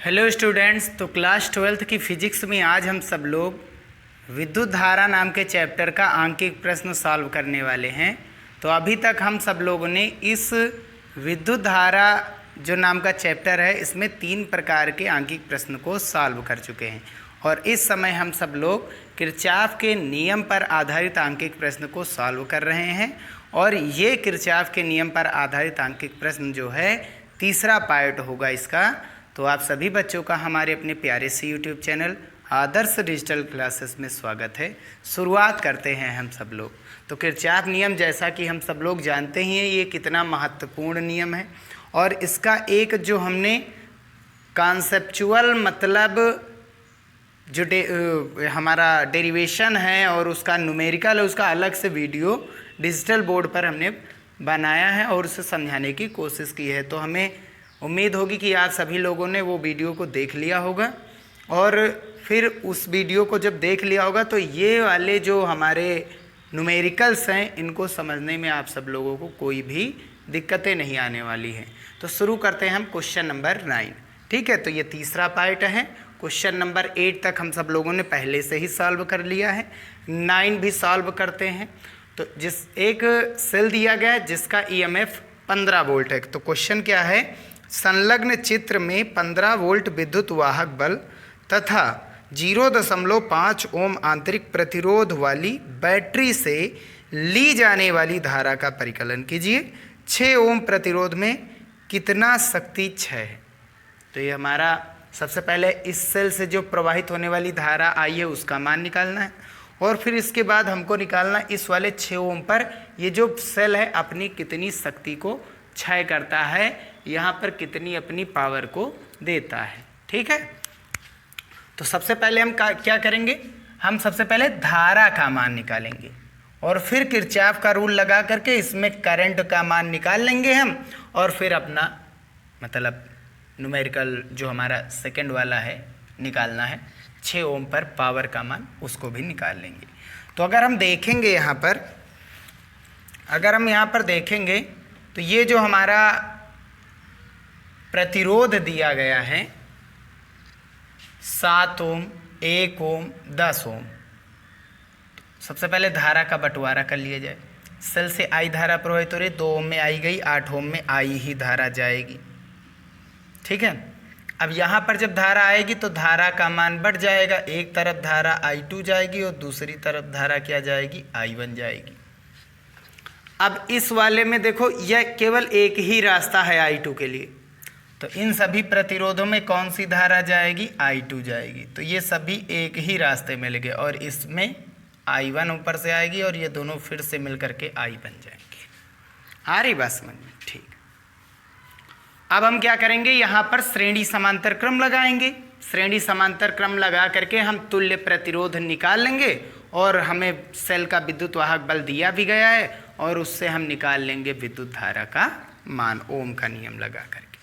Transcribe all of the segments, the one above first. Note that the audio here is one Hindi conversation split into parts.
Hello students. तो क्लास 12th की फिजिक्स में आज हम सब लोग विद्युत धारा नाम के चैप्टर का आंकिक प्रश्न सॉल्व करने वाले हैं। तो अभी तक हम सब लोगों ने इस विद्युत धारा जो नाम का चैप्टर है इसमें 3 प्रकार के आंकिक प्रश्न को सॉल्व कर चुके हैं और इस समय हम सब लोग किरचॉफ के नियम पर आधारित आंकिक प्रश्न को सॉल्व कर रहे हैं। और ये किरचॉफ के नियम पर आधारित आंकिक प्रश्न जो है तीसरा पार्ट होगा इसका। तो आप सभी बच्चों का हमारे अपने प्यारे से यूट्यूब चैनल आदर्श डिजिटल क्लासेस में स्वागत है। शुरुआत करते हैं हम सब लोग। तो किरचॉफ नियम जैसा कि हम सब लोग जानते ही हैं ये कितना महत्वपूर्ण नियम है और इसका एक जो हमने कॉन्सेप्चुअल मतलब जो हमारा डेरिवेशन है और उसका न्यूमेरिकल है उसका अलग से वीडियो डिजिटल बोर्ड पर हमने बनाया है और उसे समझाने की कोशिश की है। तो हमें उम्मीद होगी कि आप सभी लोगों ने वो वीडियो को देख लिया होगा और फिर उस वीडियो को जब देख लिया होगा तो ये वाले जो हमारे न्यूमेरिकल्स हैं इनको समझने में आप सब लोगों को कोई भी दिक्कतें नहीं आने वाली हैं। तो शुरू करते हैं हम क्वेश्चन नंबर 9। ठीक है, तो ये तीसरा पार्ट है। क्वेश्चन नंबर 8 तक हम सब लोगों ने पहले से ही सॉल्व कर लिया है, 9 भी सॉल्व करते हैं। तो जिस एक सेल दिया गया है जिसका EMF 15 वोल्ट है। तो क्वेश्चन क्या है, संलग्न चित्र में 15 वोल्ट विद्युत वाहक बल तथा 0.5 ओम आंतरिक प्रतिरोध वाली बैटरी से ली जाने वाली धारा का परिकलन कीजिए। 6 ओम प्रतिरोध में कितना शक्ति क्षय है। तो ये हमारा सबसे पहले इस सेल से जो प्रवाहित होने वाली धारा आई है उसका मान निकालना है और फिर इसके बाद हमको निकालना इस वाले 6 ओम पर ये जो सेल है अपनी कितनी शक्ति को क्षय करता है, यहाँ पर कितनी अपनी पावर को देता है। ठीक है, तो सबसे पहले हम क्या करेंगे, हम सबसे पहले धारा का मान निकालेंगे और फिर किरचॉफ का रूल लगा करके इसमें करंट का मान निकाल लेंगे हम और फिर अपना मतलब न्यूमेरिकल जो हमारा सेकंड वाला है निकालना है 6 ओम पर पावर का मान, उसको भी निकाल लेंगे। तो अगर हम देखेंगे यहाँ पर देखेंगे तो ये जो हमारा प्रतिरोध दिया गया है 7 ओम, 1 ओम, 10 ओम। सबसे पहले धारा का बंटवारा कर लिया जाए। सेल से आई धारा प्रवाहित हो रही, 2 ओम में आई गई, 8 ओम में आई ही धारा जाएगी। ठीक है, अब यहाँ पर जब धारा आएगी तो धारा का मान बढ़ जाएगा। एक तरफ धारा I2 जाएगी और दूसरी तरफ धारा क्या जाएगी, I1 जाएगी। अब इस वाले में देखो यह केवल एक ही रास्ता है I2 के लिए, तो इन सभी प्रतिरोधों में कौन सी धारा जाएगी, I2 जाएगी। तो ये सभी एक ही रास्ते में लगे और इसमें I1 ऊपर से आएगी और ये दोनों फिर से मिल करके I बन जाएंगे। आ रही बात समझ में? ठीक। अब हम क्या करेंगे, यहाँ पर श्रेणी समांतर क्रम लगाएंगे। श्रेणी समांतर क्रम लगा करके हम तुल्य प्रतिरोध निकाल लेंगे और हमें सेल का विद्युत वाहक बल दिया भी गया है और उससे हम निकाल लेंगे विद्युत धारा का मान ओम का नियम लगा करके।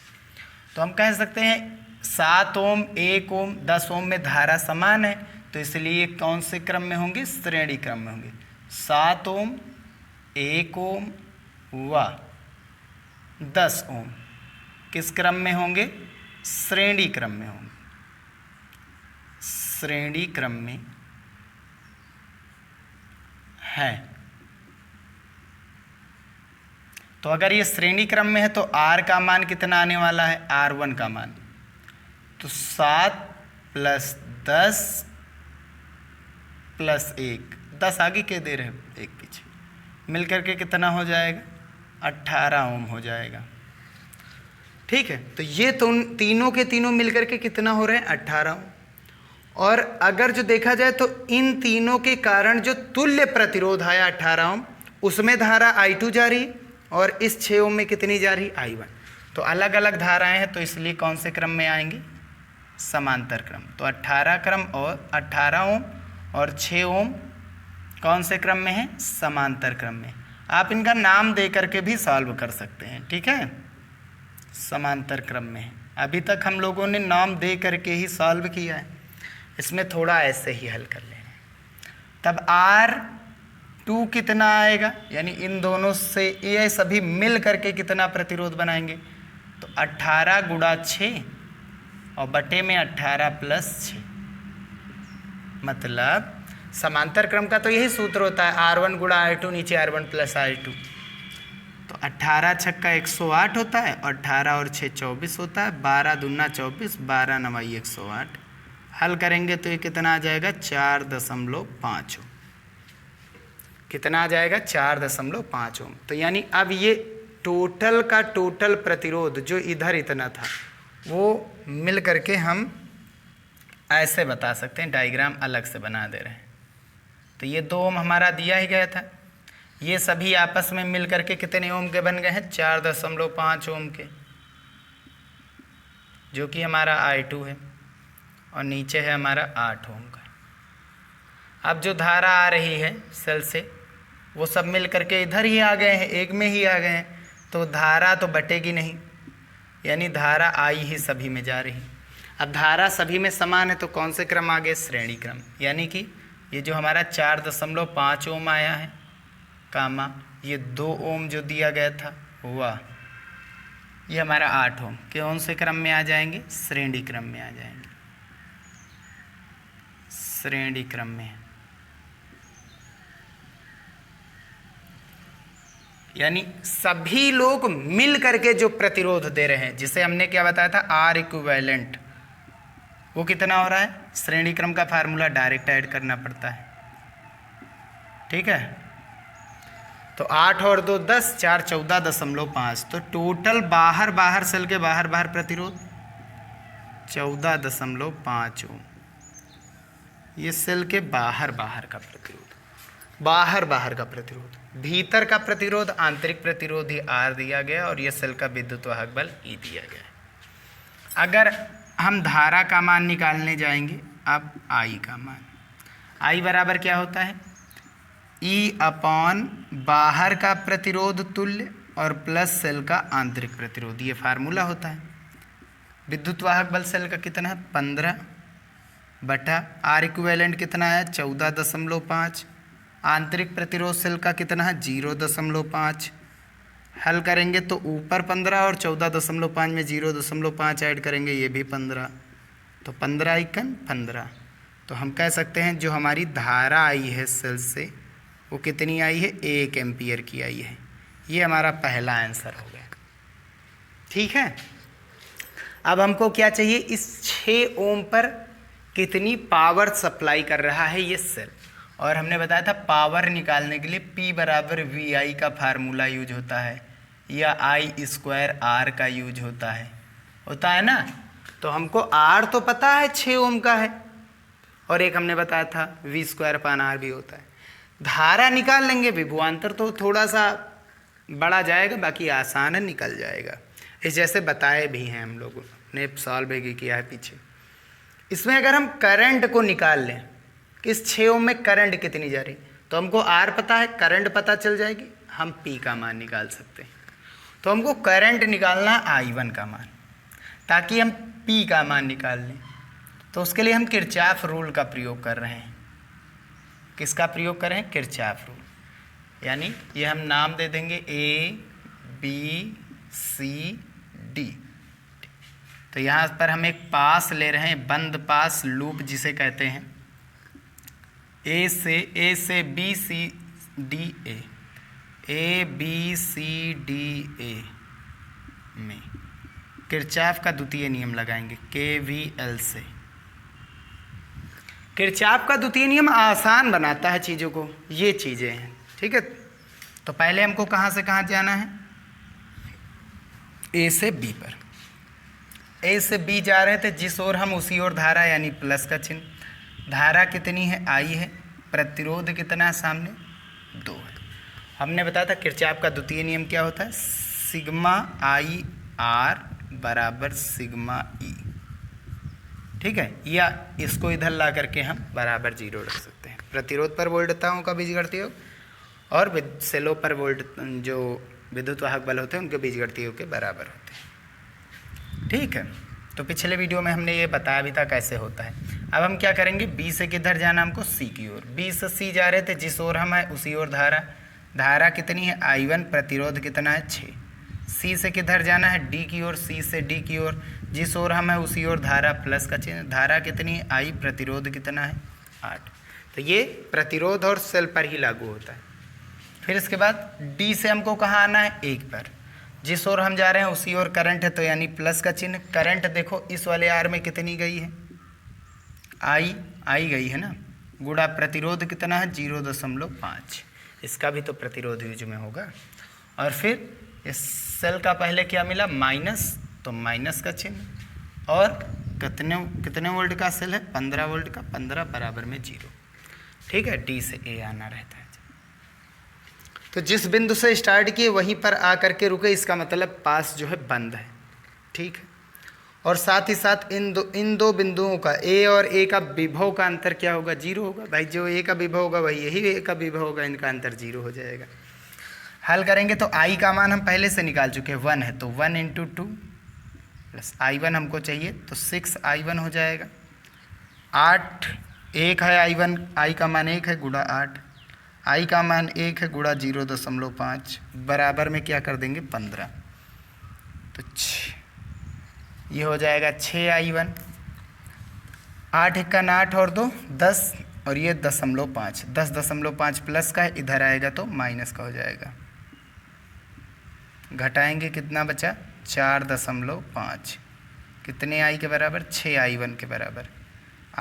तो हम कह सकते हैं 7 ओम, 1 ओम, 10 ओम में धारा समान है, तो इसलिए कौन से क्रम में होंगे, श्रेणी क्रम में होंगे। 7 ओम, 1 ओम व 10 ओम किस क्रम में होंगे, श्रेणी क्रम में होंगे। श्रेणी क्रम में है। तो अगर ये श्रेणी क्रम में है तो R का मान कितना आने वाला है, R1 का मान। तो 7 + 10 + 1, 10 आगे के दे रहे हैं, 1 पीछे, मिलकर के कितना हो जाएगा, 18 ओम हो जाएगा। ठीक है, तो ये तो तीनों के तीनों मिलकर के कितना हो रहे हैं, 18 ओम। और अगर जो देखा जाए तो इन तीनों के कारण जो तुल्य प्रतिरोध आया 18 ओम, उसमें धारा I2 जा रही है और इस 6 ओम में कितनी जा रही, I1। तो अलग अलग धाराएं हैं तो इसलिए कौन से क्रम में आएंगे, समांतर क्रम। तो 18 ओम और 6 ओम कौन से क्रम में है, समांतर क्रम में। आप इनका नाम दे करके भी सॉल्व कर सकते हैं। ठीक है, समांतर क्रम में है। अभी तक हम लोगों ने नाम दे करके ही सॉल्व किया है, इसमें थोड़ा ऐसे ही हल कर लेना है। तब R2 कितना आएगा, यानी इन दोनों से ये सभी मिल करके कितना प्रतिरोध बनाएंगे, तो 18 × 6 और बटे में 18 प्लस 6। मतलब समांतर क्रम का तो यही सूत्र होता है, R1 गुणा R2 नीचे R1 प्लस R2। तो 18 छक्का 108 होता है और 18 और 6 24 होता है, 12 दूना 24, 12 नवाई 108। हल करेंगे तो ये कितना आ जाएगा 4.5 ओम। कितना आ जाएगा 4.5 ओम। तो यानी अब ये टोटल का टोटल प्रतिरोध जो इधर इतना था वो मिल करके हम ऐसे बता सकते हैं, डायग्राम अलग से बना दे रहे हैं। तो ये 2 ओम हमारा दिया ही गया था, ये सभी आपस में मिल करके कितने ओम के बन गए हैं 4.5 ओम के, जो कि हमारा I2 है और नीचे है हमारा 8 ओम का। अब जो धारा आ रही है सेल से वो सब मिल करके इधर ही आ गए हैं, एक में ही आ गए हैं, तो धारा तो बटेगी नहीं, यानी धारा आई ही सभी में जा रही। अब धारा सभी में समान है तो कौन से क्रम आ गए, श्रेणी क्रम। यानी कि ये जो हमारा 4.5 ओम आया है कामा, ये 2 ओम जो दिया गया था हुआ, ये हमारा 8 ओम कौन से क्रम में आ जाएंगे, श्रेणी क्रम में आ जाएंगे, श्रेणी क्रम में। यानी सभी लोग मिल करके जो प्रतिरोध दे रहे हैं, जिसे हमने क्या बताया था आर इक्विवेलेंट, वो कितना हो रहा है, श्रेणी क्रम का फार्मूला डायरेक्ट ऐड करना पड़ता है। ठीक है, तो 8 और 2 10, 4 14.5, तो टोटल बाहर सेल के बाहर प्रतिरोध 14.5 ओम। ये सेल के बाहर का प्रतिरोध, बाहर का प्रतिरोध। भीतर का प्रतिरोध आंतरिक प्रतिरोध ही आर दिया गया और ये सेल का विद्युत वाहक बल ई दिया गया है। अगर हम धारा का मान निकालने जाएंगे, अब आई का मान, आई बराबर क्या होता है, ई अपॉन बाहर का प्रतिरोध तुल्य और प्लस सेल का आंतरिक प्रतिरोध, ये फार्मूला होता है। विद्युत वाहक बल सेल का कितना है 15 बटा आर इक्विवेलेंट कितना है 14.5, आंतरिक प्रतिरोध सेल का कितना है 0.5। हल करेंगे तो ऊपर 15 और 14.5 में 0.5 ऐड करेंगे, ये भी 15, तो 15 एकन 15। तो हम कह सकते हैं जो हमारी धारा आई है सेल से वो कितनी आई है, 1 एम्पियर की आई है। ये हमारा पहला आंसर हो गया। ठीक है, अब हमको क्या चाहिए, इस 6 ओम पर कितनी पावर सप्लाई कर रहा है ये सेल, और हमने बताया था पावर निकालने के लिए P बराबर VI का फार्मूला यूज होता है या I² R का यूज होता है ना। तो हमको R तो पता है 6 ओम का है, और एक हमने बताया था V²/R भी होता है। धारा निकाल लेंगे, विभवांतर तो थोड़ा सा बड़ा जाएगा, बाकी आसान है, निकल जाएगा। इस जैसे बताए भी हैं हम लोगों ने, सॉल्व भी किया है पीछे। इसमें अगर हम करंट को निकाल लें कि इस 6 ओम में करंट कितनी जा रही, तो हमको R पता है, करंट पता चल जाएगी, हम P का मान निकाल सकते हैं। तो हमको करंट निकालना I1 का मान, ताकि हम P का मान निकाल लें। तो उसके लिए हम किरचॉफ रूल का प्रयोग कर रहे हैं। किसका प्रयोग कर रहे हैं, किरचॉफ रूल। यानी ये हम नाम दे देंगे ABCD। तो यहाँ पर हम एक पास ले रहे हैं, बंद पास लूप जिसे कहते हैं, A से B C D A, ABCDA में किरचॉफ का द्वितीय नियम लगाएंगे KVL से। किरचॉफ का द्वितीय नियम आसान बनाता है चीज़ों को, ये चीज़ें हैं। ठीक है, तो पहले हमको कहाँ से कहाँ जाना है, A से B पर। A से B जा रहे थे, जिस ओर हम उसी ओर धारा यानी प्लस का चिन्ह। धारा कितनी है, I है, प्रतिरोध कितना है सामने 2 है। हमने बताया था किरचॉफ का द्वितीय नियम क्या होता है, सिग्मा I R बराबर सिग्मा E। ठीक है, या इसको इधर ला करके हम बराबर 0 रख सकते हैं। प्रतिरोध पर वोल्टताओं का बीजगणितीय योग और सेलों पर वोल्ट जो विद्युत वाहक बल होते हैं उनके बीजगणितीय योग के बराबर होते हैं। ठीक है, तो पिछले वीडियो में हमने ये बताया भी था कैसे होता है। अब हम क्या करेंगे, B से किधर जाना हमको, C की ओर। B से C जा रहे थे, जिस ओर हम है उसी ओर धारा कितनी है I1, प्रतिरोध कितना है 6। C से किधर जाना है, D की ओर, C से D की ओर। जिस ओर हम है उसी ओर धारा प्लस का चिन्ह। धारा कितनी है I, प्रतिरोध कितना है 8। तो ये प्रतिरोध और सेल पर ही लागू होता है। फिर इसके बाद D से हमको कहाँ आना है 1 पर। जिस ओर हम जा रहे हैं उसी ओर करंट है तो यानी प्लस का चिन्ह। करंट देखो इस वाले आर में कितनी गई है I गई है ना, गुणा प्रतिरोध कितना है 0.5। इसका भी तो प्रतिरोध यूज में होगा। और फिर इस सेल का पहले क्या मिला माइनस, तो माइनस का चिन्ह। और कितने वोल्ट का सेल है 15 वोल्ट का, 15 बराबर में 0। ठीक है, डी से ए आना रहता है। तो जिस बिंदु से स्टार्ट किए वहीं पर आकर के रुके, इसका मतलब पास जो है बंद है। ठीक है, और साथ ही साथ इन दो बिंदुओं का ए और ए का विभव का अंतर क्या होगा 0 होगा। भाई जो ए का विभव होगा वही यही ए का विभव होगा, इनका अंतर 0 हो जाएगा। हल करेंगे तो आई का मान हम पहले से निकाल चुके हैं 1 है, तो 1 × 2 प्लस I1 हमको चाहिए तो 6I1 हो जाएगा। 8 1 है I1, I का मान 1 है गुणा 8, I का मान 1 है गुणा 0.5 बराबर में क्या कर देंगे 15। तो ये हो जाएगा 6I1। 8 × 8 और 2 10 और ये 0.5, 10.5 प्लस का है, इधर आएगा तो माइनस का हो जाएगा। घटाएंगे कितना बचा 4.5, कितने I के बराबर 6I1 के बराबर।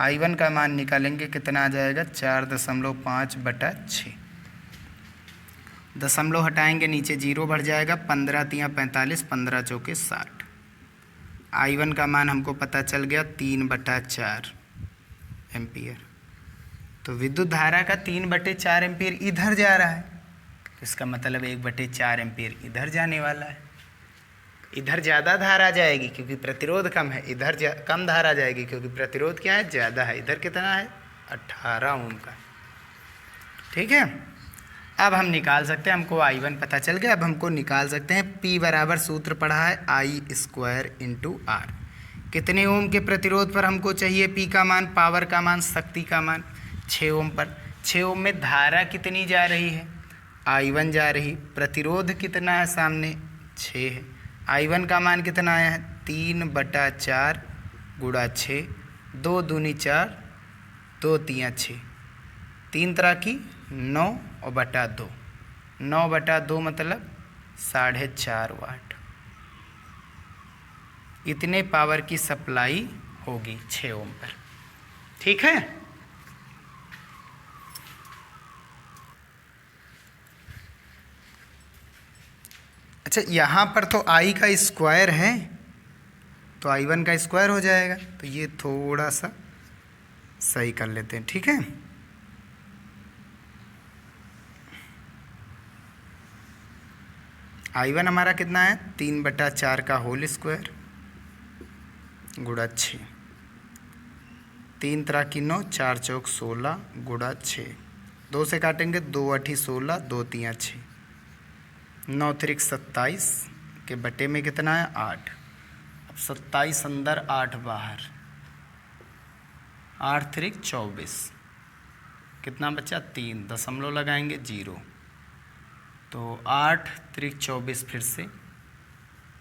I1 का मान निकालेंगे कितना आ जाएगा 4.5/6। दशमलव हटाएंगे नीचे 0 बढ़ जाएगा, 15 × 3 = 45, 15 × 4 = 60। I1 का मान हमको पता चल गया 3/4 एम्पियर। तो विद्युत धारा का 3/4 एम्पियर इधर जा रहा है, इसका मतलब 1/4 एम्पियर इधर जाने वाला है। इधर ज़्यादा धारा जाएगी क्योंकि प्रतिरोध कम है, इधर कम धारा जाएगी क्योंकि प्रतिरोध क्या है ज़्यादा है। इधर कितना है 18 ओम का। ठीक है, अब हम निकाल सकते हैं, हमको I1 पता चल गया। अब हमको निकाल सकते हैं P बराबर सूत्र पढ़ा है I² × R। कितने ओम के प्रतिरोध पर हमको चाहिए P का मान, पावर का मान, शक्ति का मान 6 ओम पर। 6 ओम में धारा कितनी जा रही है I1 जा रही, प्रतिरोध कितना है सामने 6 है। I1 का मान कितना आया है 3/4 गुणा 6, 2 दूनी 4, 2 तियाँ 6, 3 तरह की 9 और बटा 2, 9/2 मतलब 4.5 वाट। इतने पावर की सप्लाई होगी 6 ओम पर। ठीक है, अच्छा यहाँ पर तो I का स्क्वायर है तो I1 का स्क्वायर हो जाएगा, तो ये थोड़ा सा सही कर लेते हैं। ठीक है, I1 हमारा कितना है 3/4 का होल स्क्वायर गुणा 6, 3 तरह की 9, 4 चौक 16 गुणा 6, 2 से काटेंगे 2 8 16, 2 तियाँ 6, 9 3 27 के बटे में कितना है 8। अब 27 अंदर 8 बाहर, 8 3 24, कितना बचा 3, दशमलव लगाएंगे 0, तो 8 3 24 फिर से।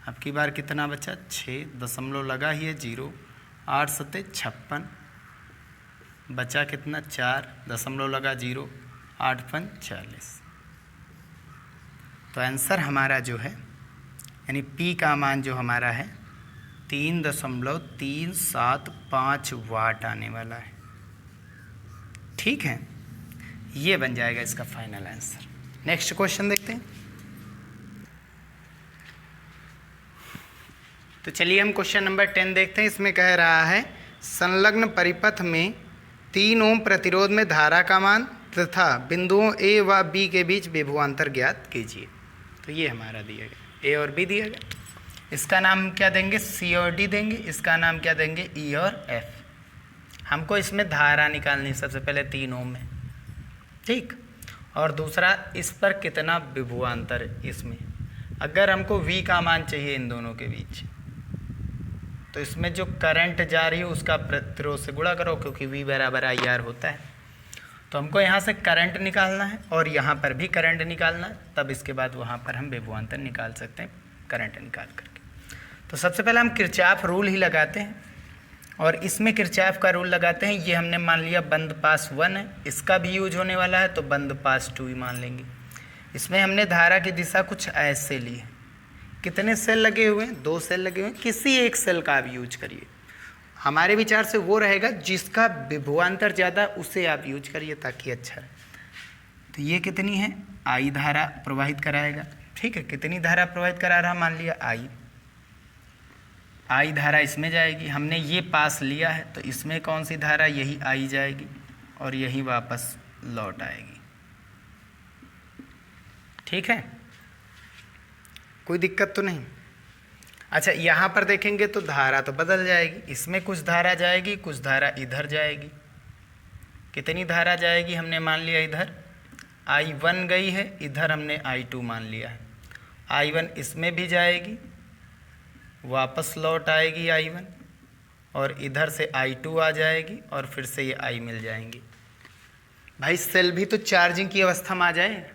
अब की बार कितना बचा 6, दशमलव लगा ही है 0, 8 7 56, बचा कितना 4, दशमलव लगा 0, 8 5 40। तो आंसर हमारा जो है यानी P का मान जो हमारा है 3.375 वाट आने वाला है। ठीक है, ये बन जाएगा इसका फाइनल आंसर। नेक्स्ट क्वेश्चन देखते हैं। तो चलिए हम क्वेश्चन नंबर 10 देखते हैं। इसमें कह रहा है संलग्न परिपथ में 3 ओम प्रतिरोध में धारा का मान तथा बिंदुओं A व B के बीच विभवांतर ज्ञात कीजिए। तो ये हमारा दिया गया, A और B दिया गया। इसका नाम क्या देंगे C और D देंगे, इसका नाम क्या देंगे E और F। हमको इसमें धारा निकालनी सबसे पहले 3 ओम में, ठीक, और दूसरा इस पर कितना विभवांतर है इसमें। अगर हमको V का मान चाहिए इन दोनों के बीच, तो इसमें जो करंट जा रही है उसका प्रतिरोध से गुणा करो क्योंकि V बराबर IR होता है। तो हमको यहाँ से करंट निकालना है और यहाँ पर भी करंट निकालना है, तब इसके बाद वहाँ पर हम विभवांतर निकाल सकते हैं करंट निकाल करके। तो सबसे पहले हम किरचॉफ रूल ही लगाते हैं, और इसमें किरचॉफ का रूल लगाते हैं। ये हमने मान लिया बंद पास 1 है, इसका भी यूज होने वाला है तो बंद पास 2 ही मान लेंगे। इसमें हमने धारा की दिशा कुछ ऐसे ली है। कितने सेल लगे हुए हैं? 2 सेल लगे हुए हैं। किसी एक सेल का आप यूज करिए, हमारे विचार से वो रहेगा जिसका विभवांतर ज़्यादा उसे आप यूज करिए ताकि अच्छा रहे। तो ये कितनी है? आई धारा प्रवाहित कराएगा। ठीक है, कितनी धारा प्रवाहित करा रहा? मान लिया आई धारा इसमें जाएगी। हमने ये पास लिया है तो इसमें कौन सी धारा? यही आई जाएगी और यही वापस लौट आएगी। ठीक है, कोई दिक्कत तो नहीं। अच्छा, यहाँ पर देखेंगे तो धारा तो बदल जाएगी। इसमें कुछ धारा जाएगी, कुछ धारा इधर जाएगी। कितनी धारा जाएगी? हमने मान लिया इधर I1 गई है, इधर हमने I2 मान लिया है। I1 इसमें भी जाएगी, वापस लौट आएगी I1, और इधर से I2 आ जाएगी और फिर से ये I मिल जाएंगी। भाई सेल भी तो चार्जिंग की अवस्था में आ जाए।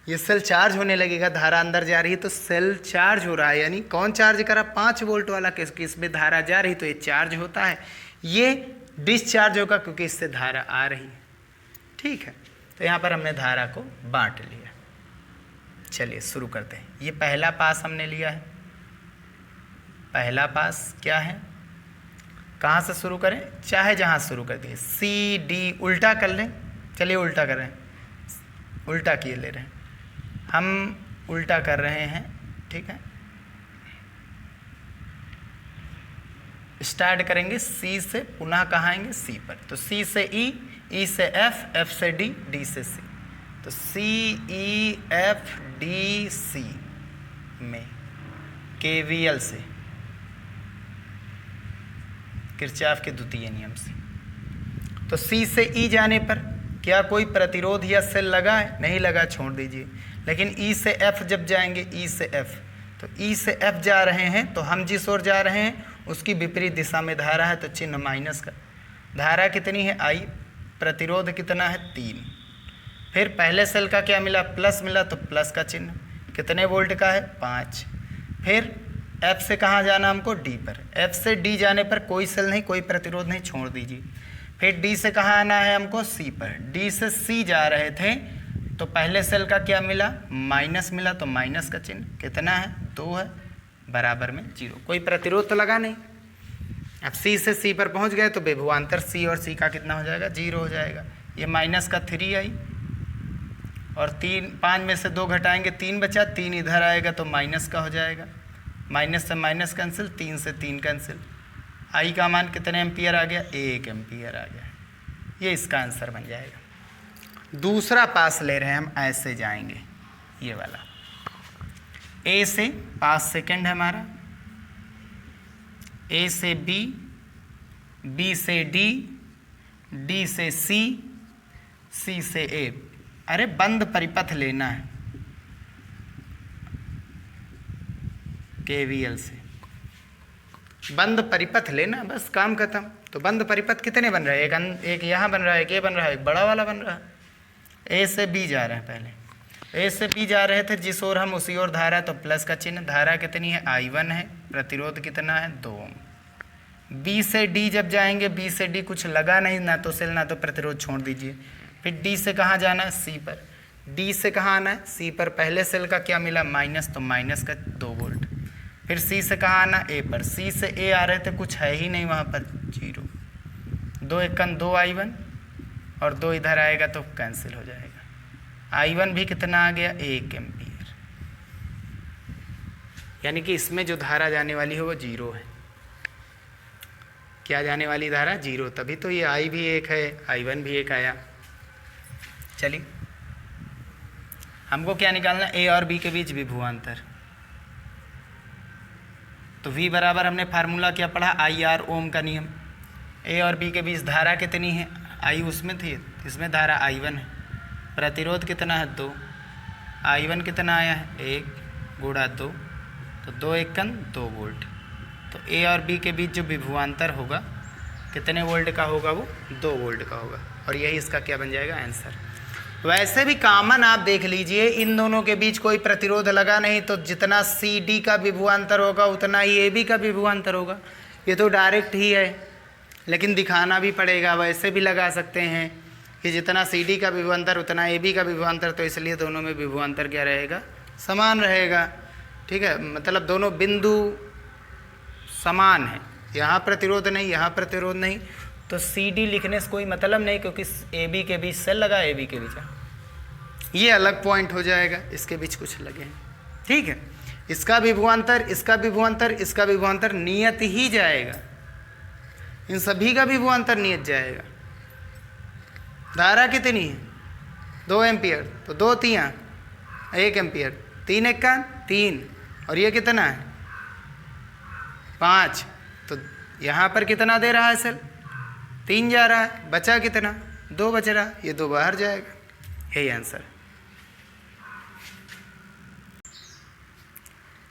ये सेल चार्ज होने लगेगा, धारा अंदर जा रही है तो सेल चार्ज हो रहा है। यानी कौन चार्ज करा? 5 वोल्ट वाला, किसकी इसमें धारा जा रही तो ये चार्ज होता है। ये डिस्चार्ज होगा क्योंकि इससे धारा आ रही है। ठीक है, तो यहाँ पर हमने धारा को बांट लिया। चलिए शुरू करते हैं। ये पहला पास हमने लिया है। पहला पास क्या है? कहाँ से शुरू करें? चाहे जहाँ शुरू कर दिए, सी डी उल्टा कर लें। चलिए उल्टा कर रहे हैं, उल्टा किए ले रहे हैं हम, उल्टा कर रहे हैं। ठीक है, स्टार्ट करेंगे सी से, पुनः कहाँ आएंगे? सी पर। तो सी से ई, ई से एफ, एफ से डी, डी से सी। तो सी ई एफ डी सी में केवीएल से, किरचॉफ के द्वितीय नियम से। तो सी से ई जाने पर क्या कोई प्रतिरोध या सेल लगा है? नहीं लगा, छोड़ दीजिए। लेकिन ई से एफ जब जाएंगे, ई से एफ, तो ई से एफ जा रहे हैं तो हम जिस ओर जा रहे हैं उसकी विपरीत दिशा में धारा है तो चिन्ह माइनस का। धारा कितनी है? आई। प्रतिरोध कितना है? 3। फिर पहले सेल का क्या मिला? प्लस मिला तो प्लस का चिन्ह। कितने वोल्ट का है? 5। फिर एफ से कहाँ जाना हमको? डी पर। एफ से डी जाने पर कोई सेल नहीं, कोई प्रतिरोध नहीं, छोड़ दीजिए। फिर डी से कहाँ आना है हमको? सी पर। डी से सी जा रहे थे तो पहले सेल का क्या मिला? माइनस मिला तो माइनस का चिन्ह। कितना है? 2 है, बराबर में 0। कोई प्रतिरोध तो लगा नहीं। अब सी से सी पर पहुंच गए तो विभवांतर सी और सी का कितना हो जाएगा? 0 हो जाएगा। ये माइनस का 3 आई और 5 में से 2 घटाएंगे, 3 बचा। 3 इधर आएगा तो माइनस का हो जाएगा। माइनस से माइनस कैंसिल, 3 से 3 कैंसिल। आई का मान कितने एम्पियर आ गया? 1 एम्पियर आ गया। ये इसका आंसर बन जाएगा। दूसरा पास ले रहे हैं हम, ऐसे जाएंगे ये वाला। ए से पास सेकंड है हमारा, ए से बी, बी से डी, डी से सी, सी से ए। अरे बंद परिपथ लेना है केवीएल से, बंद परिपथ लेना, बस काम खत्म। तो बंद परिपथ कितने बन रहे हैं? एक यहाँ बन रहा है, एक ये बन रहा है, एक बड़ा वाला बन रहा है। ए से बी जा रहे हैं, पहले ए से बी जा रहे थे जिस ओर हम उसी ओर धारा, तो प्लस का चिन्ह। धारा कितनी है? I1 है। प्रतिरोध कितना है? 2 ओम। बी से डी जब जाएंगे, बी से डी कुछ लगा नहीं, ना तो सेल ना तो प्रतिरोध, छोड़ दीजिए। फिर डी से कहाँ जाना है? सी पर। डी से कहाँ आना है? सी पर। पहले सेल का क्या मिला? माइनस, तो माइनस का 2 वोल्ट। फिर सी से कहाँ आना? ए पर। सी से ए आ रहे थे, कुछ है ही नहीं वहाँ पर, 0। 2 एकन 2 I1 और 2 इधर आएगा तो कैंसिल हो जाएगा। I1 भी कितना आ गया? 1 एम्पियर। यानी कि इसमें जो धारा जाने वाली है वो 0 है। क्या जाने वाली धारा? 0। तभी तो ये I भी 1 है, I1 भी 1 आया। चलिए हमको क्या निकालना? ए और बी के बीच विभवांतर। तो V बराबर हमने फार्मूला क्या पढ़ा? IR ओम का नियम। ए और बी के बीच धारा कितनी है? I उसमें थी, इसमें धारा I1 है। प्रतिरोध कितना है? 2। I1 कितना आया है? 1 गुणा 2, तो 2 एकन 2 वोल्ट। तो ए और बी के बीच जो विभवांतर होगा कितने वोल्ट का होगा? वो 2 वोल्ट का होगा। और यही इसका क्या बन जाएगा? आंसर। वैसे भी कॉमन आप देख लीजिए, इन दोनों के बीच कोई प्रतिरोध लगा नहीं, तो जितना सी डी का विभवांतर होगा उतना ही ए बी का विभवांतर होगा। ये तो डायरेक्ट ही है, लेकिन दिखाना भी पड़ेगा। वैसे भी लगा सकते हैं कि जितना सी डी का विभवांतर उतना ए बी का विभवांतर, तो इसलिए दोनों में विभवांतर क्या रहेगा, समान रहेगा। ठीक है, मतलब दोनों बिंदु समान है, यहाँ प्रतिरोध नहीं, यहाँ प्रतिरोध नहीं, तो सी डी लिखने से कोई मतलब नहीं, क्योंकि ए बी के बीच सेल लगा, ए बी के बीच ये अलग पॉइंट हो जाएगा, इसके बीच कुछ लगे हैं। ठीक है, इसका विभवांतर, इसका विभवांतर, इसका विभवांतर नियत ही जाएगा, इन सभी का विभवांतर नियत जाएगा। धारा कितनी है, 2 एम्पियर, तो 2 तियाँ 1 एम्पियर, 3 एक्का 3, और ये कितना है 5, तो यहाँ पर कितना दे रहा है सेल, 3 जा रहा है, बचा कितना, 2 बच रहा, ये 2 बाहर जाएगा। यही आंसर।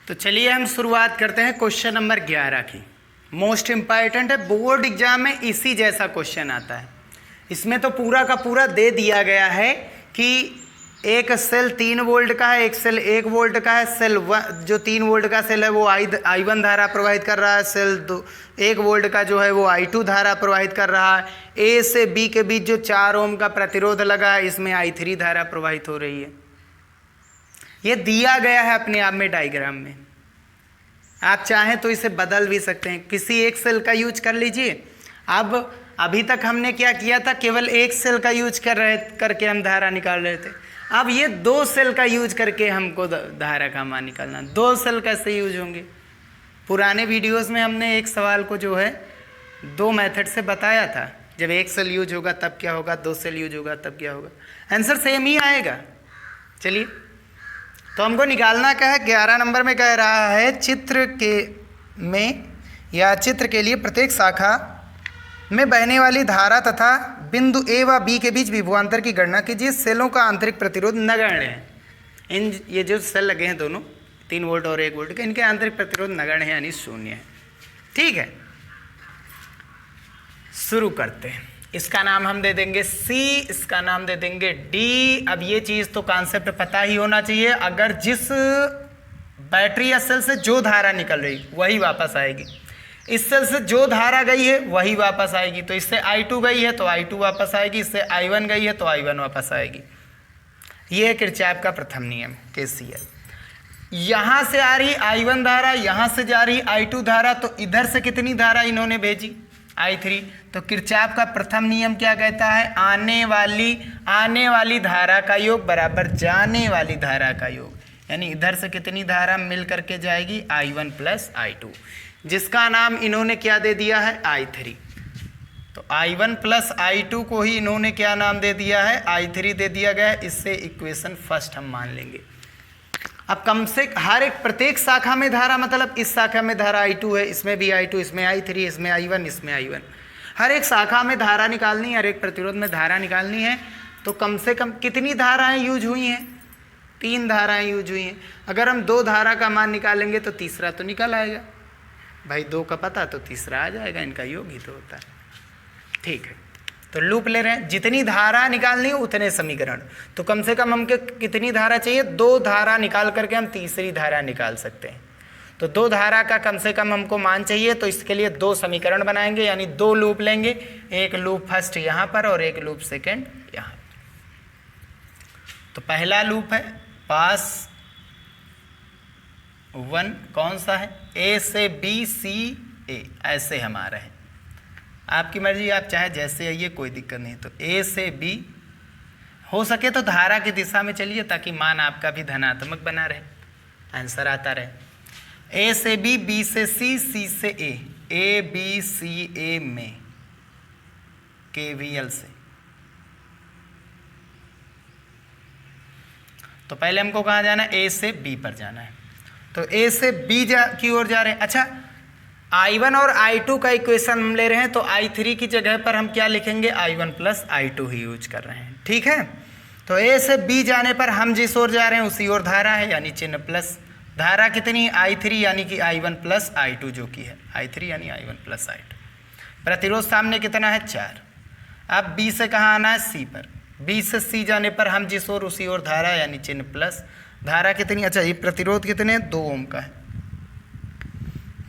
तो चलिए हम शुरुआत करते हैं क्वेश्चन नंबर 11 की। मोस्ट इम्पॉर्टेंट है, बोर्ड एग्जाम में इसी जैसा क्वेश्चन आता है। इसमें तो पूरा का पूरा दे दिया गया है कि एक सेल 3 वोल्ट का है, एक सेल 1 वोल्ट का है। सेल जो 3 वोल्ट का सेल है वो I1 धारा प्रवाहित कर रहा है, सेल 1 वोल्ट का जो है वो I2 धारा प्रवाहित कर रहा है। ए से बी के बीच जो 4 ओम का प्रतिरोध लगा है, इसमें I3 धारा प्रवाहित हो रही है। ये दिया गया है अपने आप में डायग्राम में, आप चाहें तो इसे बदल भी सकते हैं, किसी एक सेल का यूज कर लीजिए। अब अभी तक हमने क्या किया था, केवल एक सेल का यूज करके हम धारा निकाल रहे थे। अब ये 2 सेल का यूज करके हमको धारा का मान निकालना। 2 सेल कैसे यूज होंगे, पुराने वीडियोस में हमने एक सवाल को जो है 2 मेथड से बताया था। जब 1 सेल यूज होगा तब क्या होगा, 2 सेल यूज होगा तब क्या होगा, आंसर सेम ही आएगा। चलिए, तो हमको निकालना क्या है, 11 नंबर में कह रहा है चित्र के लिए प्रत्येक शाखा में बहने वाली धारा तथा बिंदु ए व बी के बीच विभवांतर की गणना कीजिए। सेलों का आंतरिक प्रतिरोध नगण्य है। ये जो सेल लगे हैं दोनों 3 वोल्ट और 1 वोल्ट के, इनके आंतरिक प्रतिरोध नगण्य है, यानी 0 है। ठीक है, शुरू करते हैं। इसका नाम हम दे देंगे C, इसका नाम दे देंगे D। अब ये चीज़ तो कॉन्सेप्ट पता ही होना चाहिए, अगर जिस बैटरी या सेल से जो धारा निकल रही वही वापस आएगी, इस सेल से जो धारा गई है वही वापस आएगी। तो इससे I2 गई है तो I2 वापस आएगी, इससे I1 गई है तो I1 वापस आएगी। ये है किरचॉफ का प्रथम नियम KCL। यहाँ से आ रही I1 धारा, यहाँ से जा रही I2 धारा, तो इधर से कितनी धारा इन्होंने भेजी, I3। तो किरचॉफ का प्रथम नियम क्या कहता है, आने वाली धारा का योग बराबर जाने वाली धारा का योग, यानी इधर से कितनी धारा मिल करके जाएगी, I1 प्लस I2, जिसका नाम इन्होंने क्या दे दिया है, I3। तो I1 प्लस I2 को ही इन्होंने क्या नाम दे दिया है, I3 दे दिया गया है। इससे इक्वेशन फर्स्ट हम मान लेंगे। अब कम से हर एक प्रत्येक शाखा में धारा, मतलब इस शाखा में धारा I2 है, इसमें भी I2, इसमें I3, इसमें I1, इसमें I1। हर एक शाखा में धारा निकालनी है, हर एक प्रतिरोध में धारा निकालनी है। तो कम से कम कितनी धाराएं यूज हुई हैं, 3 धाराएं यूज हुई हैं। अगर हम 2 धारा का मान निकालेंगे तो तीसरा तो निकल आएगा भाई, 2 का पता तो तीसरा आ जाएगा, इनका योग ही तो होता है। ठीक है, तो लूप ले रहे हैं, जितनी धारा निकालनी है उतने समीकरण। तो कम से कम हमको कितनी धारा चाहिए, 2 धारा निकाल करके हम तीसरी धारा निकाल सकते हैं। तो 2 धारा का कम से कम हमको मान चाहिए, तो इसके लिए 2 समीकरण बनाएंगे, यानी 2 लूप लेंगे, एक लूप फर्स्ट यहाँ पर और एक लूप सेकेंड यहाँ। तो पहला लूप है पास 1, कौन सा है, A से B C A, ऐसे हमारा है। आपकी मर्जी, आप चाहे जैसे आइए, कोई दिक्कत नहीं। तो A से B, हो सके तो धारा की दिशा में चलिए ताकि मान आपका भी धनात्मक बना रहे, आंसर आता रहे। A से B, B से C, C से A, A B C A में KVL से। तो पहले हमको कहाँ जाना है, A से B पर जाना है। तो A से B की ओर जा रहे हैं। अच्छा, I1 और I2 का इक्वेशन हम ले रहे हैं, तो I3 की जगह पर हम क्या लिखेंगे, I1 प्लस I2 ही यूज कर रहे हैं। ठीक है, तो A से B जाने पर हम जिस ओर जा रहे हैं उसी ओर धारा है, यानी चिन्ह प्लस। धारा कितनी, I3, यानी कि I1 प्लस I2 जो कि है I3, यानी I1 प्लस I2। प्रतिरोध सामने कितना है, 4। अब B से कहाँ आना है, C पर। बी से सी जाने पर हम जिस ओर उसी ओर धारा यानी चिन्ह प्लस। धारा कितनी, अच्छा ये प्रतिरोध कितने हैं, 2 ओम का है।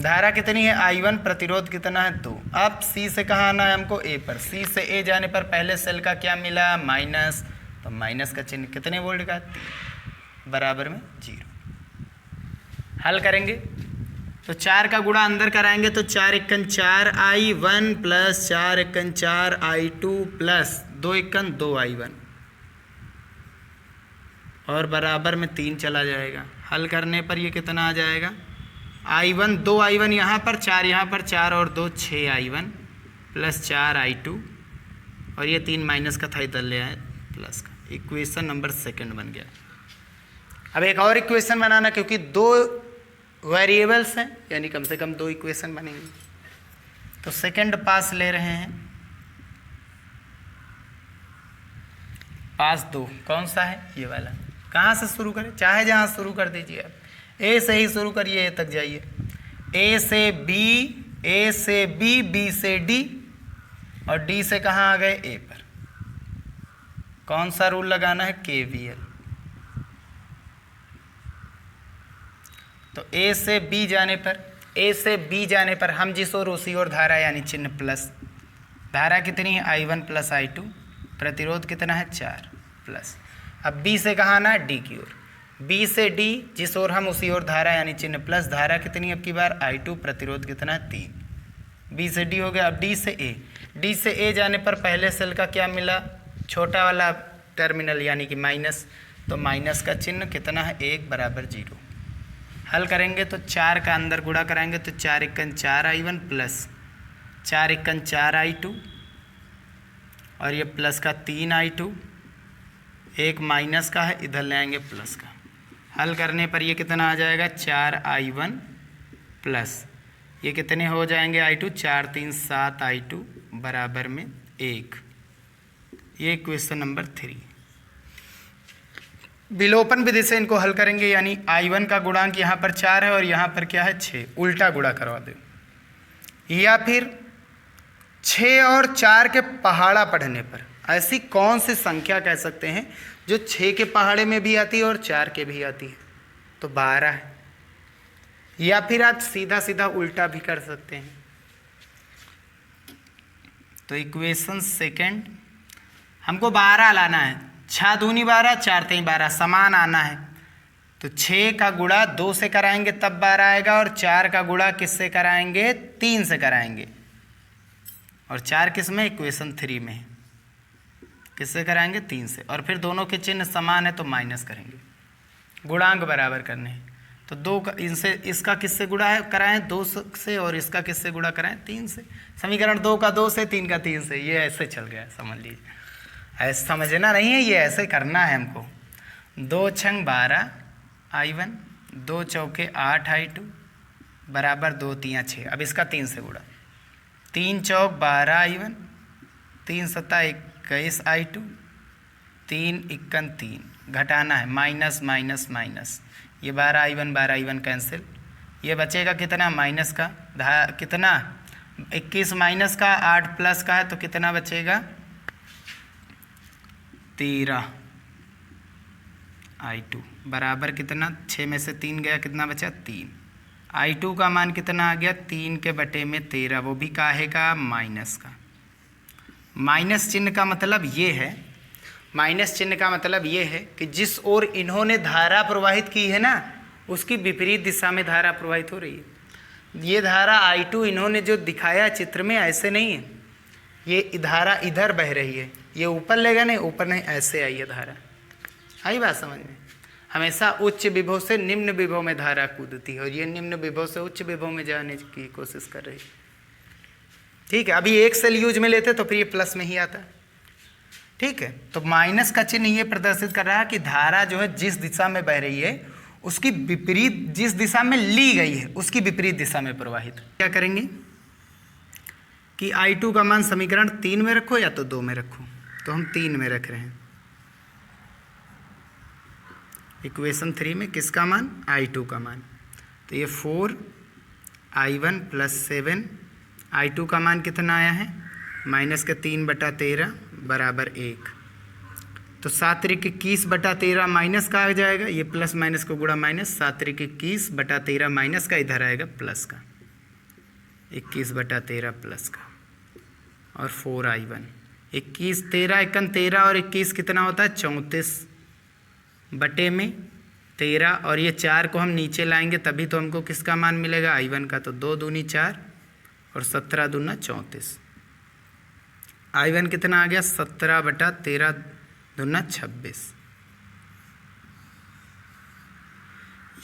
धारा कितनी है, I1, प्रतिरोध कितना है, 2। अब सी से कहाँ आना है हमको, ए पर। सी से ए जाने पर पहले सेल का क्या मिला, माइनस, तो माइनस का चिन्ह कितने वोल्ट का, 3 बराबर में 0। हल करेंगे तो 4 का गुणा अंदर कराएंगे तो 4 एकन 4 I1 plus 4 एकन 4 I2 plus 2 एकन 2 I1 और बराबर में 3 चला जाएगा। हल करने पर ये कितना आ जाएगा, I1 2 I1 यहाँ पर 4 यहाँ पर 4 और 2 6 I1 प्लस 4 I2 और ये 3 माइनस का था इधर ले आए प्लस का। इक्वेशन नंबर 2 बन गया। अब एक और इक्वेशन बनाना, क्योंकि 2 वेरिएबल्स हैं यानी कम से कम 2 इक्वेशन बनेंगे। तो सेकंड पास ले रहे हैं, पास 2 कौन सा है, ये वाला। कहाँ से शुरू करें, चाहे जहाँ शुरू कर दीजिए आप, ए से ही शुरू करिए, ए तक जाइए। ए से बी, बी से डी और डी से कहाँ आ गए, ए पर। कौन सा रूल लगाना है, KVL। तो ए से बी जाने पर हम जिस ओर उसी ओर धारा यानी चिन्ह प्लस। धारा कितनी है, I1 प्लस I2, प्रतिरोध कितना है, 4 प्लस। अब बी से कहाँ आना है, डी की ओर। बी से डी जिस ओर हम उसी ओर धारा यानी चिन्ह प्लस। धारा कितनी अब की बार, I2, प्रतिरोध कितना है, 3। बी से डी हो गया। अब डी से ए जाने पर पहले सेल का क्या मिला, छोटा वाला टर्मिनल यानी कि माइनस, तो माइनस का चिन्ह कितना है, 1 बराबर 0। हल करेंगे तो 4 का अंदर गुणा कराएंगे तो 4 एकन 4 I1 प्लस 4 एकन 4 I2 और ये प्लस का 3 I2, एक माइनस का है इधर ले आएंगे प्लस का। हल करने पर ये कितना आ जाएगा, 4 I1 प्लस ये कितने हो जाएंगे I2, 4 3 7 I2 बराबर में 1। ये क्वेश्चन नंबर 3। विलोपन विधि से इनको हल करेंगे, यानी I1 का गुणांक यहाँ पर 4 है और यहाँ पर क्या है, 6। उल्टा गुणा करवा दो, या फिर 6 और 4 के पहाड़ा पढ़ने पर ऐसी कौन सी संख्या कह सकते हैं जो 6 के पहाड़े में भी आती है और 4 के भी आती है, तो 12 है। या फिर आप सीधा सीधा उल्टा भी कर सकते हैं। तो इक्वेशन 2 हमको 12 लाना है, 6 दूनी 12 4 3 12 समान आना है। तो 6 का गुणा 2 से कराएंगे तब 12 आएगा और 4 का गुणा किससे कराएंगे, 3 से कराएंगे। और 4 किस में, इक्वेशन 3 में है, किससे कराएंगे, 3 से। और फिर दोनों के चिन्ह समान है तो माइनस करेंगे, गुणांक बराबर करने हैं। तो 2 का इनसे, इसका किससे गुणा है कराएं 2 से और इसका किससे गुणा कराएं 3 से। समीकरण 2 का 2 से, 3 का 3 से, ये ऐसे चल गया, समझ लीजिए। ऐसे समझना नहीं है, ये ऐसे करना है हमको। 2 छंग 12 I1, 2 चौके 8 I2 बराबर 2 3 6। अब इसका 3 से गुणा, 3 चौक 12 I1, 3 सत्ता 21 I2, 3 इक्कन 3 घटाना है, माइनस माइनस माइनस, ये 12 I1 कैंसिल। ये बचेगा कितना, माइनस का कितना, 21 माइनस का 8 प्लस का है तो कितना बचेगा, 13 I2 बराबर कितना, 6 में से 3 गया, कितना बचा 3। I2 का मान कितना आ गया, 3 के बटे में 13, वो भी काहे का, माइनस का। माइनस चिन्ह का मतलब ये है, माइनस चिन्ह का मतलब ये है कि जिस ओर इन्होंने धारा प्रवाहित की है ना, उसकी विपरीत दिशा में धारा प्रवाहित हो रही है। ये धारा I2 इन्होंने जो दिखाया चित्र में ऐसे नहीं है, ये धारा इधर बह रही है, ये ऊपर लेगा नहीं, ऊपर नहीं, ऐसे आई है धारा। आई बात समझ में। हमेशा उच्च विभव से निम्न विभव में धारा कूदती है और ये निम्न विभव से उच्च विभव में जाने की कोशिश कर रही है। ठीक है, अभी एक सेल यूज में लेते तो फिर ये प्लस में ही आता। ठीक है, तो माइनस का चिन्ह ये प्रदर्शित कर रहा है कि धारा जो है जिस दिशा में बह रही है उसकी विपरीत, जिस दिशा में ली गई है उसकी विपरीत दिशा में प्रवाहित। क्या करेंगे कि I2 का मान समीकरण 3 में रखो या तो 2 में रखो, तो हम 3 में रख रहे हैं। इक्वेशन 3 में किसका मान, I2 का मान, तो ये 4 I1 प्लस 7, I2 का मान कितना आया है, माइनस के 3/13 बराबर 1। तो 7×21/13 माइनस का आ जाएगा, ये प्लस माइनस को गुणा माइनस, 7×21/13 माइनस का, इधर आएगा प्लस का, 21/13 प्लस का, और 4I1। 21 13 1 13 और 21 कितना होता है 34/13, और ये 4 को हम नीचे लाएंगे तभी तो हमको किसका मान मिलेगा I1 का। तो 2 दूनी 4 और 17 दूना 34। I1 कितना आ गया 17/13 दूना 26।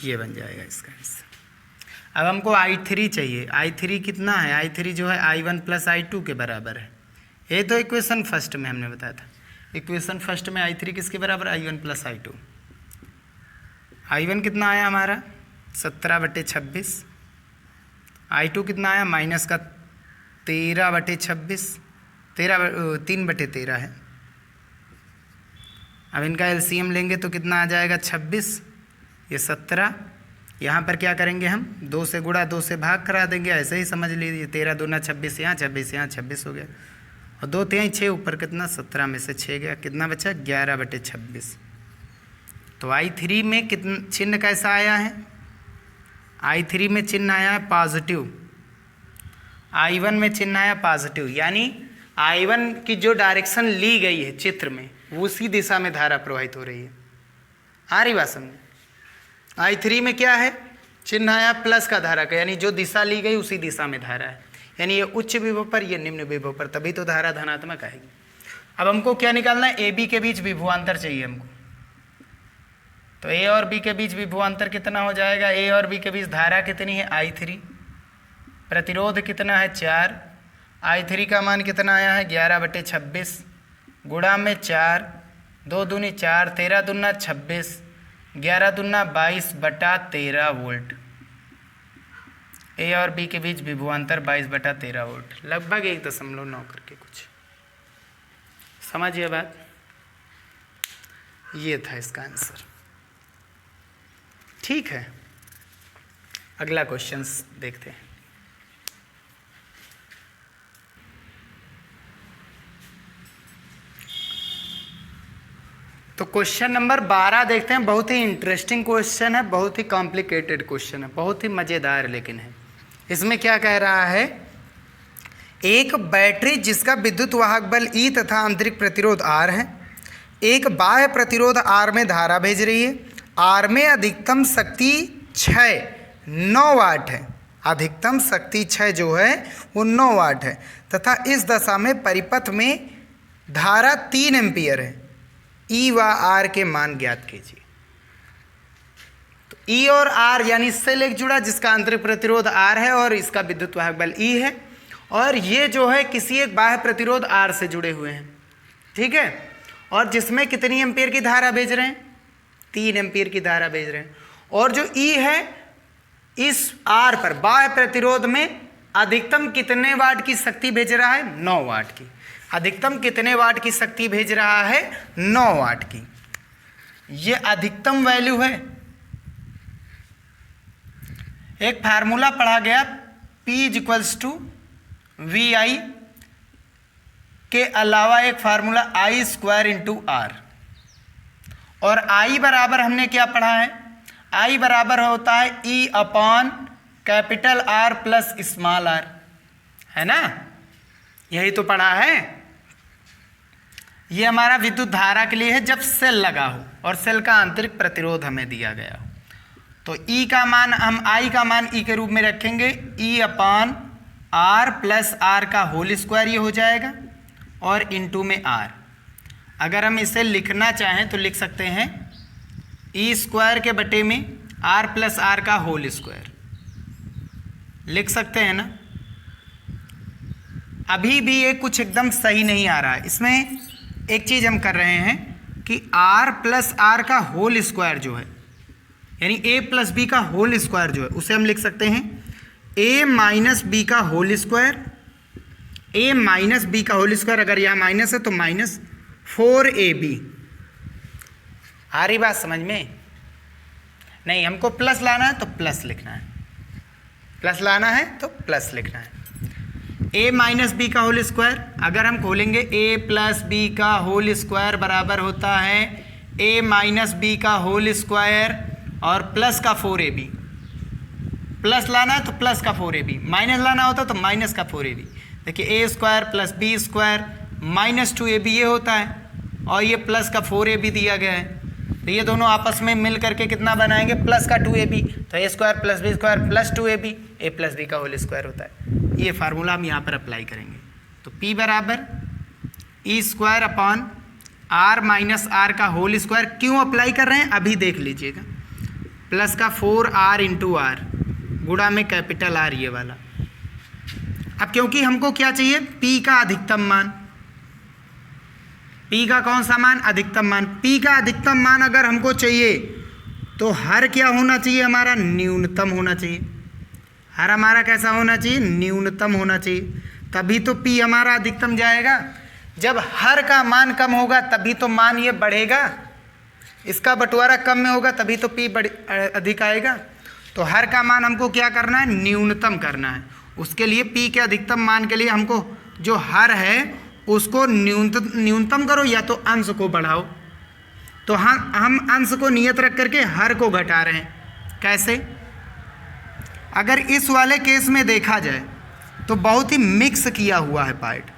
ये बन जाएगा इसका आंसर। अब हमको I3 चाहिए। I3 कितना है, I3 जो है I1 + I2 के बराबर है। ये तो इक्वेशन फर्स्ट में हमने बताया था। इक्वेशन फर्स्ट में I3 किसके बराबर, I1 + I2। I1 कितना आया हमारा 17/26, I2 कितना आया माइनस का 13/26, 3/13 है। अब इनका एलसीएम लेंगे तो कितना आ जाएगा 26, ये 17। यहाँ पर क्या करेंगे हम 2 से गुणा 2 से भाग करा देंगे, ऐसे ही समझ लीजिए। 13 दूना 26, यहाँ 26, यहाँ 26 हो गया, और 2 3 6, ऊपर कितना 17 में से 6 गया, कितना बचा 11/26। तो I3 में कितना चिन्ह कैसा आया है, I3 में चिन्ह आया है पॉजिटिव, I1 में चिन्ह आया पॉजिटिव, यानी I1 की जो डायरेक्शन ली गई है चित्र में उसी दिशा में धारा प्रवाहित हो रही है। आ रही बात समझ। I3 में क्या है, चिन्ह आया प्लस का धारा का, यानी जो दिशा ली गई उसी दिशा में धारा है, यानी ये उच्च विभव पर, ये निम्न विभव पर, तभी तो धारा धनात्मक आएगी। अब हमको क्या निकालना है, ए बी के बीच विभवांतर चाहिए हमको। तो ए और बी के बीच विभवांतर कितना हो जाएगा, ए और बी के बीच धारा कितनी है I3, प्रतिरोध कितना है 4, I3 का मान कितना आया है 11/26, गुणा में 4, 2 दूनी 4, 13 दूना 26, 11 दूना 22/13 वोल्ट। ए और बी के बीच विभवांतर 22/13 वोल्ट, लगभग 1.9 करके कुछ। समझिए बात, ये था इसका आंसर। ठीक है, अगला क्वेश्चन देखते हैं। तो क्वेश्चन नंबर 12 देखते हैं। बहुत ही इंटरेस्टिंग क्वेश्चन है, बहुत ही कॉम्प्लिकेटेड क्वेश्चन है, बहुत ही मज़ेदार लेकिन है। इसमें क्या कह रहा है, एक बैटरी जिसका विद्युत वाहक बल E तथा आंतरिक प्रतिरोध R है, एक बाह्य प्रतिरोध R में धारा भेज रही है। R में अधिकतम शक्ति 9 वाट है, अधिकतम शक्ति 6 जो है वो 9 वाट है, तथा इस दशा में परिपथ में धारा 3 एम्पियर है। E व R के मान ज्ञात कीजिए। तो E और R यानी इससे लेकर जुड़ा जिसका आंतरिक प्रतिरोध R है और इसका विद्युत वाहक बल E है, और ये जो है किसी एक बाह्य प्रतिरोध R से जुड़े हुए हैं, ठीक है, और जिसमें कितनी एम्पियर की धारा भेज रहे हैं, 3 एम्पियर की धारा भेज रहे हैं। और जो E है इस R पर बाह्य प्रतिरोध में अधिकतम कितने वाट की शक्ति भेज रहा है, 9 वाट की। अधिकतम कितने वाट की शक्ति भेज रहा है, 9 वाट की। ये अधिकतम वैल्यू है। एक फार्मूला पढ़ा गया P = VI के अलावा एक फार्मूला I² × R, और I बराबर हमने क्या पढ़ा है, I बराबर होता है E/R प्लस स्मॉल r, है ना, यही तो पढ़ा है। ये हमारा विद्युत धारा के लिए है जब सेल लगा हो और सेल का आंतरिक प्रतिरोध हमें दिया गया हो। तो E का मान हम I का मान E के रूप में रखेंगे, E/R प्लस R का होल स्क्वायर ये हो जाएगा, और इनटू में R। अगर हम इसे लिखना चाहें तो लिख सकते हैं E² के बटे में R प्लस R का होल स्क्वायर, लिख सकते हैं ना। अभी भी ये कुछ एकदम सही नहीं आ रहा है। इसमें एक चीज़ हम कर रहे हैं कि R प्लस R का होल स्क्वायर जो है, यानी A प्लस B का होल स्क्वायर जो है, उसे हम लिख सकते हैं A माइनस B का whole square, A minus B का होल स्क्वायर, अगर यहाँ माइनस है तो -4AB। आ रही बात समझ में? नहीं, हमको प्लस लाना है तो प्लस लिखना है, प्लस लाना है तो प्लस लिखना है। a माइनस बी का होल स्क्वायर, अगर हम खोलेंगे a प्लस बी का होल स्क्वायर बराबर होता है a माइनस बी का होल स्क्वायर और प्लस का 4ab, प्लस लाना है तो प्लस का 4ab, माइनस लाना होता तो माइनस का 4ab। देखिए a square plus B square minus 2ab ये होता है, और ये प्लस का 4ab दिया गया है, तो ये दोनों आपस में मिल करके कितना बनाएंगे, प्लस का 2ab, तो a square plus B square plus 2ab, a plus B का होल स्क्वायर होता है। ये फार्मूला हम यहाँ पर अप्लाई करेंगे, तो p बराबर E square upon r minus R का होल स्क्वायर। क्यों अप्लाई कर रहे हैं अभी देख लीजिएगा, प्लस का 4r इंटू आर गुणा में कैपिटल R ये वाला। अब क्योंकि हमको क्या चाहिए, p का अधिकतम मान, p का कौन सा मान, अधिकतम मान। p का अधिकतम मान अगर हमको चाहिए तो हर क्या होना चाहिए, हमारा न्यूनतम होना चाहिए। हर हमारा कैसा होना चाहिए, न्यूनतम होना चाहिए, तभी तो p हमारा अधिकतम जाएगा। जब हर का मान कम होगा तभी तो मान ये बढ़ेगा, इसका बंटवारा कम में होगा तभी तो p अधिक आएगा। तो हर का मान हमको क्या करना है, न्यूनतम करना है। उसके लिए p के अधिकतम मान के लिए हमको जो हर है उसको न्यूनतम करो या तो अंश को बढ़ाओ। तो हम अंश को नियत रख करके हर को घटा रहे हैं। कैसे, अगर इस वाले केस में देखा जाए तो बहुत ही मिक्स किया हुआ है पार्ट।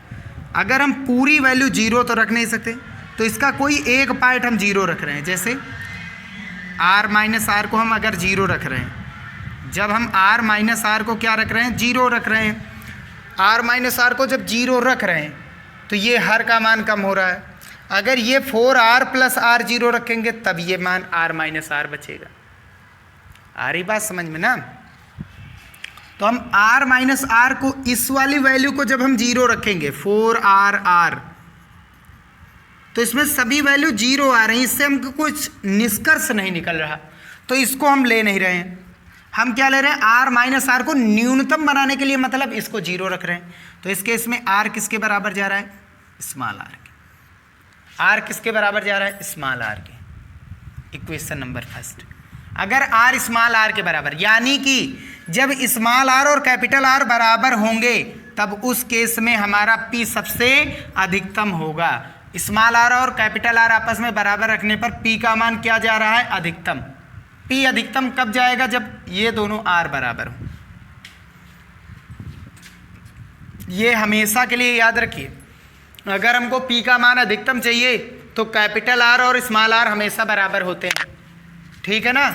अगर हम पूरी वैल्यू जीरो तो रख नहीं सकते, तो इसका कोई एक पार्ट हम जीरो रख रहे हैं। जैसे r माइनस आर को हम अगर जीरो रख रहे हैं, जब हम r माइनस आर को क्या रख रहे हैं, जीरो रख रहे हैं। r माइनस आर को जब जीरो रख रहे हैं तो ये हर का मान कम हो रहा है। अगर ये 4r प्लस आर जीरो रखेंगे तब ये मान r माइनस आर बचेगा। आ रही बात समझ में ना। तो हम r माइनस आर को, इस वाली वैल्यू को जब हम जीरो रखेंगे 4r, तो इसमें सभी वैल्यू जीरो आ रही हैं, इससे हमको कुछ निष्कर्ष नहीं निकल रहा, तो इसको हम ले नहीं रहे हैं। हम क्या ले रहे हैं, r माइनस आर को न्यूनतम बनाने के लिए, मतलब इसको जीरो रख रहे हैं। तो इस केस में r किसके बराबर जा रहा है, स्मॉल r के। r किसके बराबर जा रहा है, स्मॉल r के। इक्वेशन नंबर फर्स्ट, अगर r स्मॉल r के बराबर, यानी कि जब स्मॉल r और कैपिटल R बराबर होंगे तब उस केस में हमारा p सबसे अधिकतम होगा। स्मॉल r और कैपिटल R आपस में बराबर रखने पर p का मान क्या जा रहा है, अधिकतम। p अधिकतम कब जाएगा, जब ये दोनों r बराबर हो। ये हमेशा के लिए याद रखिए, अगर हमको p का मान अधिकतम चाहिए तो कैपिटल R और स्मॉल r हमेशा बराबर होते हैं। ठीक है ना,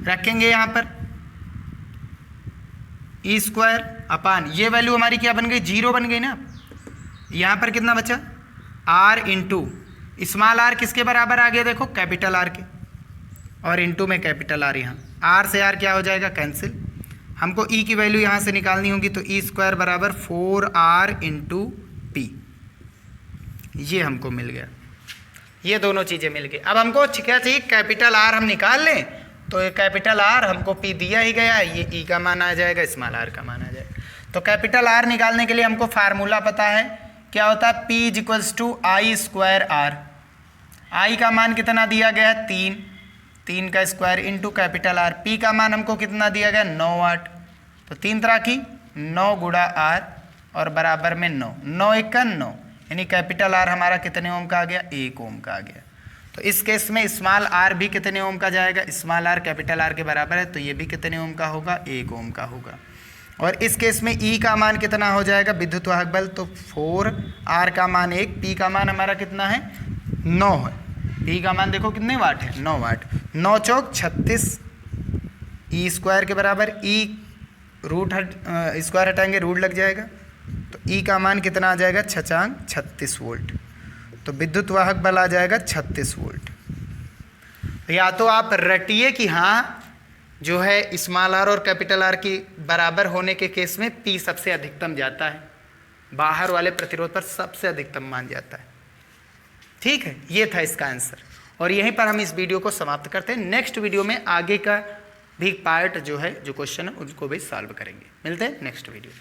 रखेंगे यहाँ पर ई स्क्वायर अपान, ये वैल्यू हमारी क्या बन गई, जीरो बन गई ना। यहाँ पर कितना बचा, r इंटू स्मॉल r किसके बराबर आ गया, देखो कैपिटल R के, और इंटू में कैपिटल R। यहाँ r से r क्या हो जाएगा, कैंसिल। हमको e की वैल्यू यहाँ से निकालनी होगी, तो ई स्क्वायर बराबर 4r इंटू पी, ये हमको मिल गया। ये दोनों चीज़ें मिल गई। अब हमको क्या चाहिए, कैपिटल R हम निकाल लें, तो ये कैपिटल R हमको P दिया ही गया है, ये E का मान आ जाएगा, स्मॉल r का मान आ जाएगा। तो कैपिटल R निकालने के लिए हमको फार्मूला पता है, क्या होता है, P = I square R। I का मान कितना दिया गया है, 3 का square into capital R। P का मान हमको कितना दिया गया, 9 वाट। तो 3 तरह की 9 गुणा R और बराबर में 9, 9 × 1 = 9, यानी कैपिटल R हमारा कितने ओम का आ गया, 1 ओम का आ गया। तो इस केस में स्मॉल r भी कितने ओम का जाएगा, स्मॉल r कैपिटल R के बराबर है, तो ये भी कितने ओम का होगा, 1 ओम का होगा। और इस केस में E का मान कितना हो जाएगा, विद्युत वाहक बल, तो 4r का मान 1, P का मान हमारा कितना है, 9 है। P का मान देखो कितने वाट है, 9 वाट। 9 चौक 36, E स्क्वायर के बराबर, E रूट स्क्वायर हटाएंगे रूट लग जाएगा, तो E का मान कितना आ जाएगा, 6×36 वोल्ट। तो विद्युत वाहक बल आ जाएगा 36 वोल्ट। या तो आप रटिए कि हाँ जो है स्मॉल r और कैपिटल R की बराबर होने के केस में P सबसे अधिकतम जाता है, बाहर वाले प्रतिरोध पर सबसे अधिकतम मान जाता है। ठीक है, ये था इसका आंसर। और यहीं पर हम इस वीडियो को समाप्त करते हैं। नेक्स्ट वीडियो में आगे का भी पार्ट जो है, जो क्वेश्चन है, उनको भी सॉल्व करेंगे। मिलते हैं नेक्स्ट वीडियो।